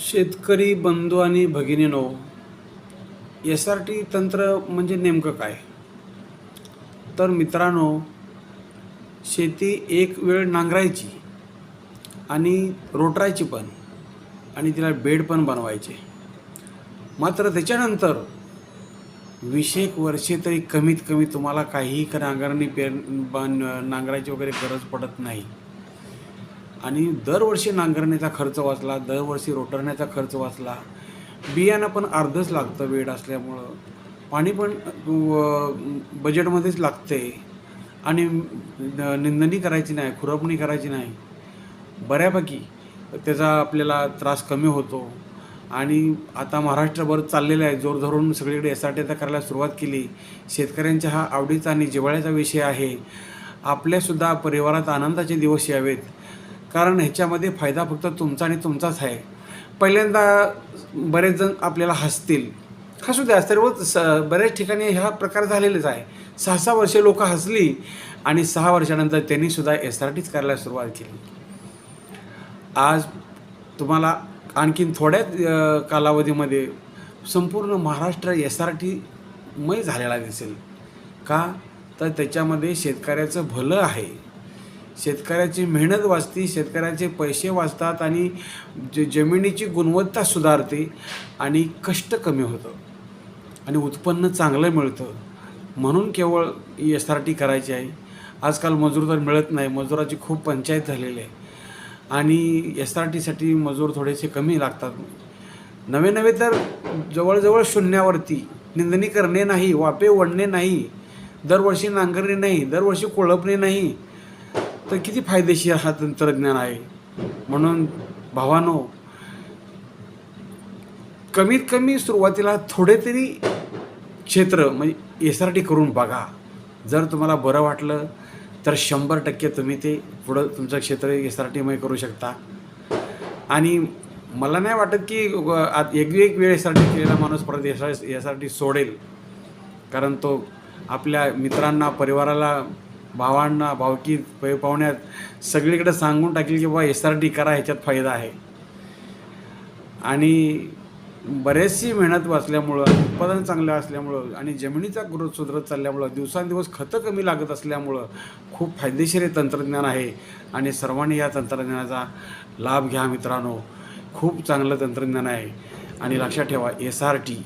शेतकरी बंधू आणि भगिनीनो, एस-आर-टी तंत्र म्हणजे नेमकं काय? तर मित्रांनो, शेती एक वेळ नांगरायची आणि रोटरायची पण आणि तिला बेड पण बनवायचे. मात्र त्याच्यानंतर 20 एक वर्षे तरी कमीत कमी तुम्हाला काहीही नांगरणी नांगरायची वगैरे गरज पडत नाही. आणि दरवर्षी नांगरण्याचा खर्च वाचला, दरवर्षी रोटरण्याचा खर्च वाचला. बियाणं पण अर्धच लागतं बेड असल्यामुळं. पाणी पण बजेटमध्येच लागते आणि निंदणी करायची नाही, खुरपणी करायची नाही. बऱ्यापैकी त्याचा आपल्याला त्रास कमी होतो. आणि आता महाराष्ट्रभर चाललेलं आहे, जोर धरून सगळीकडे एस-आर-टी आता करायला सुरुवात केली. शेतकऱ्यांच्या हा आवडीचा आणि जिव्हाळ्याचा विषय आहे. आपल्यासुद्धा परिवारात आनंदाचे दिवस यावेत, कारण ह्याच्यामध्ये फायदा फक्त तुमचा आणि तुमचाच आहे. पहिल्यांदा बरेच जण आपल्याला हसतील, हसू द्या. बऱ्याच ठिकाणी हा प्रकार झालेलाच आहे. 6-6 वर्षे लोकं हसली आणि 6 वर्षानंतर त्यांनीसुद्धा एस-आर-टीच करायला सुरुवात केली. आज तुम्हाला आणखीन थोड्याच कालावधीमध्ये संपूर्ण महाराष्ट्र एस-आर-टीमय झालेला दिसेल. का? तर त्याच्यामध्ये शेतकऱ्याचं भलं आहे. शेतकऱ्याची मेहनत वाचते, शेतकऱ्याचे पैसे वाचतात आणि जमिनीची गुणवत्ता सुधारते आणि कष्ट कमी होतं आणि उत्पन्न चांगलं मिळतं. म्हणून केवळ एस-आर-टी करायची आहे. आजकाल मजूर तर मिळत नाही, मजुराची खूप पंचायत झालेली आहे आणि एस-आर-टीसाठी मजूर थोडेसे कमी लागतात. नवे तर जवळजवळ शून्यावरती निंदणी करणे नाही, वाफे ओढणे नाही, दरवर्षी नांगरणे नाही, दरवर्षी कोळपणे नाही, तर किती फायदेशीर हा तंत्रज्ञान आहे. म्हणून भावांनो, कमीत कमी सुरुवातीला थोडे तरी क्षेत्र म्हणजे एस-आर-टी करून बघा. जर तुम्हाला बरं वाटलं तर 100% तुम्ही ते पुढं तुमचं क्षेत्र एस-आर-टीमय करू शकता. आणि मला नाही वाटत की एक वेळ एस-आर-टी केलेला माणूस परत एस-आर-टी सोडेल, कारण तो आपल्या मित्रांना, परिवाराला, भावांना, भावकीत, पाहुण्यात सगळीकडे सांगून टाकेल की बाबा एस-आर-टी करा, ह्याच्यात फायदा आहे. आणि बरेचशी मेहनत वाचल्यामुळं, उत्पादन चांगलं असल्यामुळं आणि जमिनीचा ग्रोथ सुधारत चालल्यामुळं, दिवसांदिवस खतं कमी लागत असल्यामुळं खूप फायदेशीर हे तंत्रज्ञान आहे. आणि सर्वांनी या तंत्रज्ञानाचा लाभ घ्या मित्रांनो. खूप चांगलं तंत्रज्ञान आहे. आणि लक्षात ठेवा, एस-आर-टी